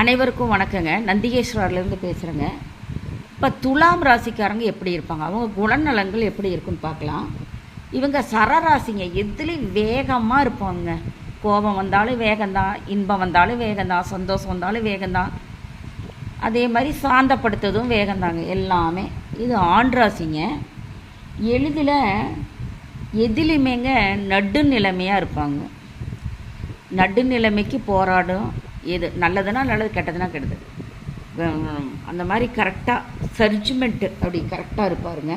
அனைவருக்கும் வணக்கங்க. நந்திகேஸ்வரர்லேருந்து பேசுகிறேங்க. இப்போ துலாம் ராசிக்காரங்க எப்படி இருப்பாங்க, அவங்க குணநலங்கள் எப்படி இருக்குன்னு பார்க்கலாம். இவங்க சரராசிங்க, எதுலேயும் வேகமாக இருப்பாங்க. கோபம் வந்தாலும் வேகம்தான், இன்பம் வந்தாலும் வேகம்தான், சந்தோஷம் வந்தாலும் வேகம்தான், அதே மாதிரி சாந்தப்படுத்துறதும் வேகம்தாங்க எல்லாமே. இது ஆண் ராசிங்க. எளிதில் எதிலுமேங்க நடுநிலைமையாக இருப்பாங்க. நடுநிலைமைக்கு போராடும். எது நல்லதுன்னா நல்லது, கெட்டதுன்னா கெட்டது, அந்த மாதிரி கரெக்டாக சர்ஜ்மெண்ட்டு அப்படி கரெக்டாக இருப்பாருங்க.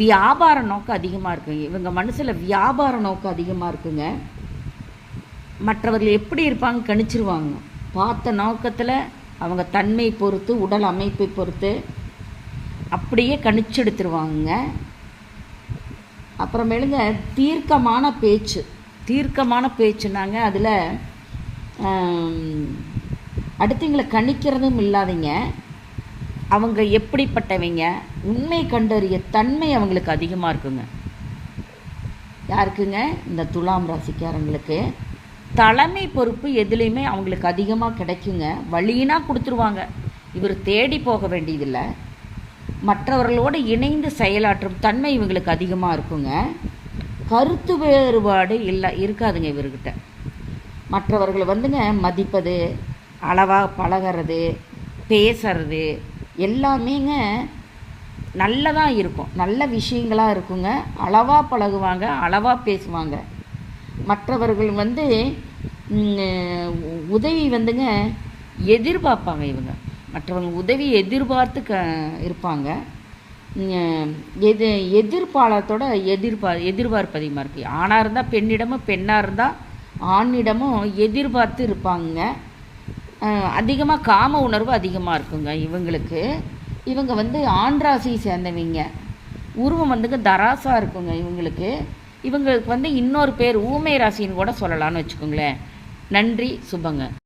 வியாபார நோக்கம் அதிகமாக இருக்குங்க. இவங்க மனசில் வியாபார நோக்கம் அதிகமாக இருக்குங்க. மற்றவர்கள் எப்படி இருப்பாங்க கணிச்சிருவாங்க. பார்த்த நோக்கத்தில் அவங்க தன்மை பொறுத்து, உடல் அமைப்பை பொறுத்து அப்படியே கணிச்செடுத்துருவாங்க. அப்புறமேலுங்க தீர்க்கமான பேச்சுனாங்க. அதில் அடுத்தவங்களை கணிக்கிறதும் இல்லாதீங்க. அவங்க எப்படிப்பட்டவங்க உண்மை கண்டறிய தன்மை அவங்களுக்கு அதிகமாக இருக்குங்க. யாருக்குங்க? இந்த துலாம் ராசிக்காரங்களுக்கு தலைமை பொறுப்பு எதுலேயுமே அவங்களுக்கு அதிகமாக கிடைக்குங்க. வழியினா கொடுத்துருவாங்க. இவர் தேடி போக வேண்டியதில்லை. மற்றவர்களோடு இணைந்து செயலாற்றும் தன்மை இவங்களுக்கு அதிகமாக இருக்குங்க. கருத்து வேறுபாடு இருக்காதுங்க இவர்கிட்ட. மற்றவர்களை மதிப்பது, அளவாக பழகிறது, பேசுறது எல்லாமேங்க நல்லதாக இருக்கும். நல்ல விஷயங்களாக இருக்குங்க. அளவாக பழகுவாங்க, அளவாக பேசுவாங்க. மற்றவர்கள் உதவி எதிர்பார்ப்பாங்க. இவங்க மற்றவங்க உதவி எதிர்பார்த்து இருப்பாங்க. எதிர்பாலத்தோட எதிர்பார்ப்பு அதிகமாக இருக்குது. ஆணாக இருந்தால் பெண்ணிடமும், பெண்ணாக இருந்தால் ஆணிடமும் எதிர்பார்த்து இருப்பாங்க. அதிகமாக காம உணர்வு அதிகமாக இருக்குங்க இவங்களுக்கு. இவங்க ஆண் ராசியை சேர்ந்தவங்க. உருவம் தராசாக இருக்குங்க இவங்களுக்கு. இவங்களுக்கு இன்னொரு பேர் ஊமை ராசின்னு கூட சொல்லலாம்னு வச்சுக்கோங்களேன். நன்றி, சுபங்க.